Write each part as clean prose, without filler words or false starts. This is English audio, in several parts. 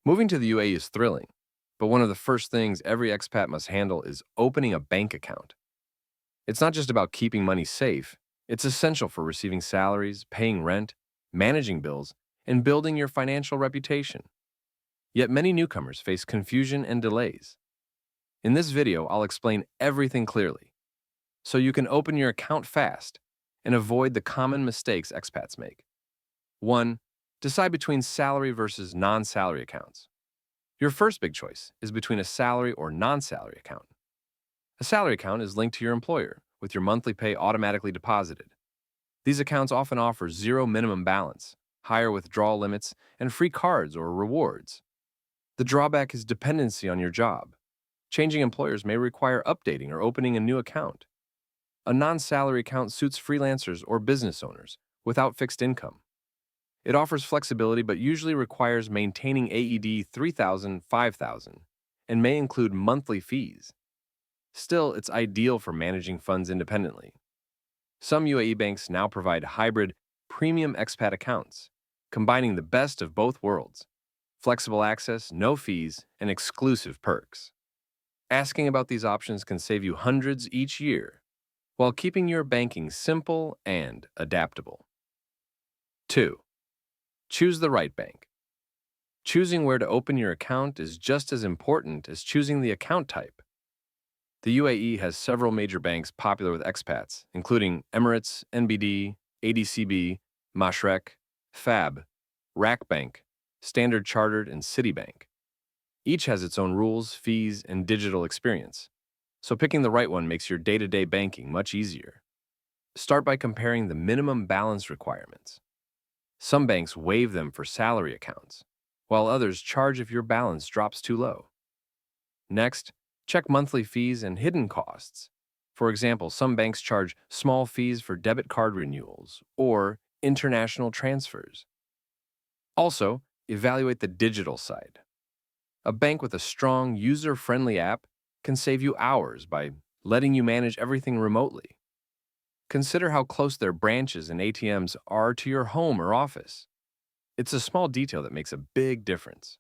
Moving to the UAE is thrilling, but one of the first things every expat must handle is opening a bank account. It's not just about keeping money safe, it's essential for receiving salaries, paying rent, managing bills, and building your financial reputation. Yet many newcomers face confusion and delays. In this video, I'll explain everything clearly, so you can open your account fast and avoid the common mistakes expats make. 1. Decide between salary versus non-salary accounts. Your first big choice is between a salary or non-salary account. A salary account is linked to your employer, with your monthly pay automatically deposited. These accounts often offer zero minimum balance, higher withdrawal limits, and free cards or rewards. The drawback is dependency on your job. Changing employers may require updating or opening a new account. A non-salary account suits freelancers or business owners without fixed income. It offers flexibility but usually requires maintaining AED 3,000, 5,000, and may include monthly fees. Still, it's ideal for managing funds independently. Some UAE banks now provide hybrid premium expat accounts, combining the best of both worlds: flexible access, no fees, and exclusive perks. Asking about these options can save you hundreds each year, while keeping your banking simple and adaptable. 2. Choose the right bank. Choosing where to open your account is just as important as choosing the account type. The UAE has several major banks popular with expats, including Emirates, NBD, ADCB, Mashreq, FAB, RAK Bank, Standard Chartered, and Citibank. Each has its own rules, fees, and digital experience, so picking the right one makes your day-to-day banking much easier. Start by comparing the minimum balance requirements. Some banks waive them for salary accounts, while others charge if your balance drops too low. Next, check monthly fees and hidden costs. For example, some banks charge small fees for debit card renewals or international transfers. Also, evaluate the digital side. A bank with a strong, user-friendly app can save you hours by letting you manage everything remotely. Consider how close their branches and ATMs are to your home or office. It's a small detail that makes a big difference.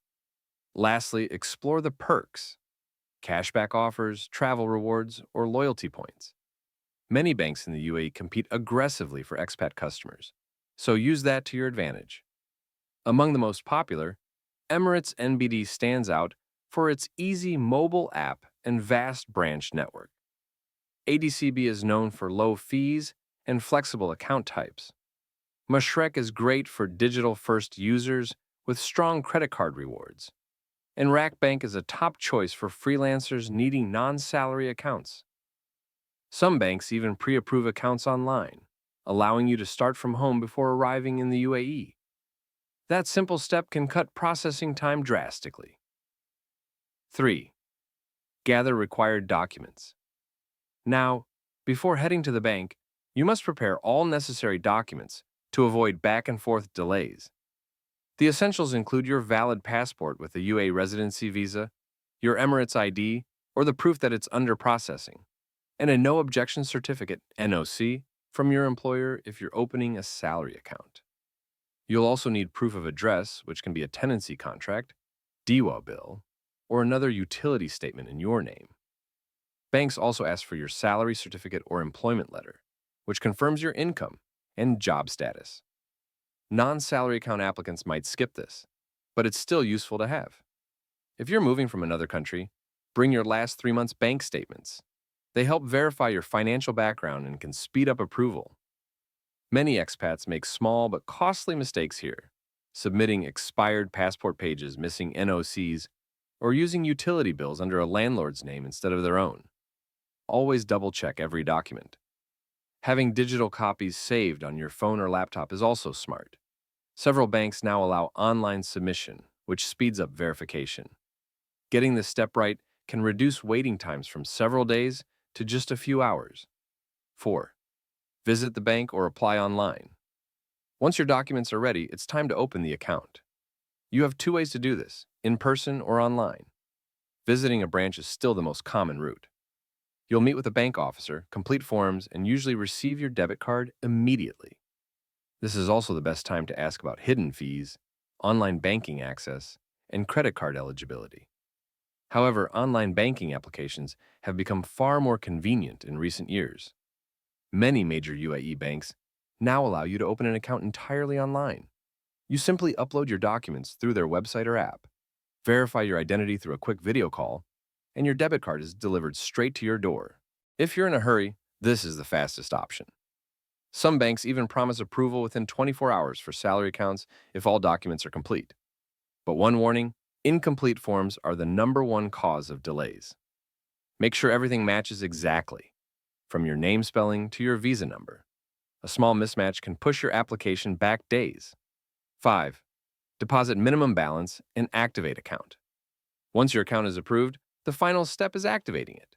Lastly, explore the perks: cashback offers, travel rewards, or loyalty points. Many banks in the UAE compete aggressively for expat customers, so use that to your advantage. Among the most popular, Emirates NBD stands out for its easy mobile app and vast branch network. ADCB is known for low fees and flexible account types. Mashreq is great for digital-first users with strong credit card rewards. And RAK Bank is a top choice for freelancers needing non-salary accounts. Some banks even pre-approve accounts online, allowing you to start from home before arriving in the UAE. That simple step can cut processing time drastically. 3. Gather required documents. Now, before heading to the bank, you must prepare all necessary documents to avoid back-and-forth delays. The essentials include your valid passport with a UAE residency visa, your Emirates ID, or the proof that it's under processing, and a no-objection certificate, NOC, from your employer if you're opening a salary account. You'll also need proof of address, which can be a tenancy contract, DWA bill, or another utility statement in your name. Banks also ask for your salary certificate or employment letter, which confirms your income and job status. Non-salary account applicants might skip this, but it's still useful to have. If you're moving from another country, bring your last 3 months' bank statements. They help verify your financial background and can speed up approval. Many expats make small but costly mistakes here, submitting expired passport pages, missing NOCs, or using utility bills under a landlord's name instead of their own. Always double-check every document. Having digital copies saved on your phone or laptop is also smart. Several banks now allow online submission, which speeds up verification. Getting this step right can reduce waiting times from several days to just a few hours. 4. Visit the bank or apply online. Once your documents are ready, it's time to open the account. You have 2 ways to do this: in person or online. Visiting a branch is still the most common route. You'll meet with a bank officer, complete forms, and usually receive your debit card immediately. This is also the best time to ask about hidden fees, online banking access, and credit card eligibility. However, online banking applications have become far more convenient in recent years. Many major UAE banks now allow you to open an account entirely online. You simply upload your documents through their website or app, verify your identity through a quick video call, and your debit card is delivered straight to your door. If you're in a hurry, this is the fastest option. Some banks even promise approval within 24 hours for salary accounts if all documents are complete. But one warning, incomplete forms are the #1 cause of delays. Make sure everything matches exactly, from your name spelling to your visa number. A small mismatch can push your application back days. 5. Deposit minimum balance and activate account. Once your account is approved, the final step is activating it.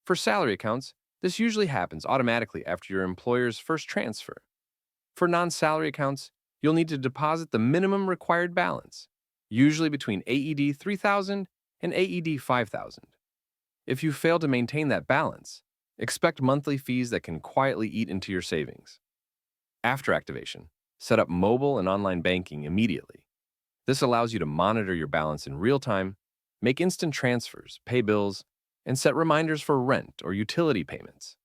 For salary accounts, this usually happens automatically after your employer's first transfer. For non-salary accounts, you'll need to deposit the minimum required balance, usually between AED 3,000 and AED 5,000. If you fail to maintain that balance, expect monthly fees that can quietly eat into your savings. After activation, set up mobile and online banking immediately. This allows you to monitor your balance in real time, make instant transfers, pay bills, and set reminders for rent or utility payments.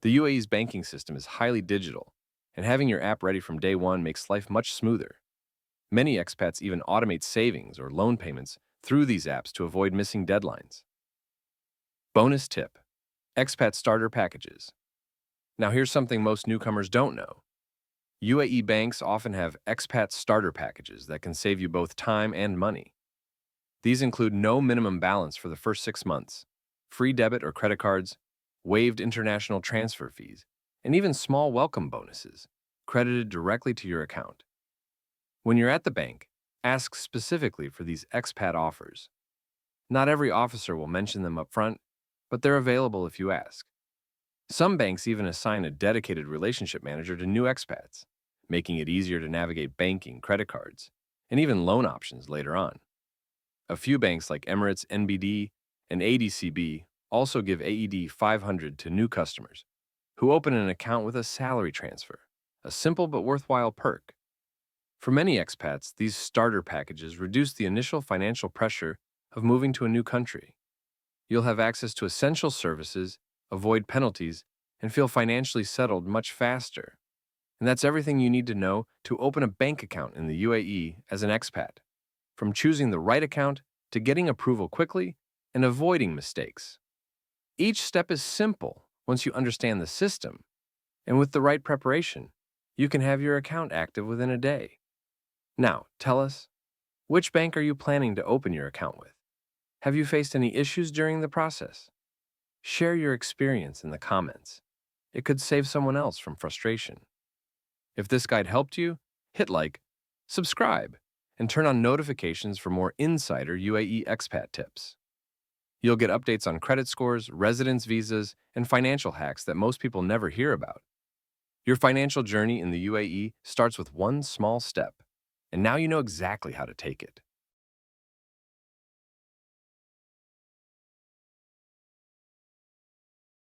The UAE's banking system is highly digital, and having your app ready from day one makes life much smoother. Many expats even automate savings or loan payments through these apps to avoid missing deadlines. Bonus tip: expat starter packages. Now here's something most newcomers don't know. UAE banks often have expat starter packages that can save you both time and money. These include no minimum balance for the first 6 months, free debit or credit cards, waived international transfer fees, and even small welcome bonuses credited directly to your account. When you're at the bank, ask specifically for these expat offers. Not every officer will mention them up front, but they're available if you ask. Some banks even assign a dedicated relationship manager to new expats, making it easier to navigate banking, credit cards, and even loan options later on. A few banks like Emirates NBD and ADCB also give AED 500 to new customers who open an account with a salary transfer, a simple but worthwhile perk. For many expats, these starter packages reduce the initial financial pressure of moving to a new country. You'll have access to essential services, avoid penalties, and feel financially settled much faster. And that's everything you need to know to open a bank account in the UAE as an expat, from choosing the right account to getting approval quickly and avoiding mistakes. Each step is simple once you understand the system, and with the right preparation, you can have your account active within a day. Now, tell us, which bank are you planning to open your account with? Have you faced any issues during the process? Share your experience in the comments. It could save someone else from frustration. If this guide helped you, hit like, subscribe, and turn on notifications for more insider UAE expat tips. You'll get updates on credit scores, residence visas, and financial hacks that most people never hear about. Your financial journey in the UAE starts with one small step, and now you know exactly how to take it.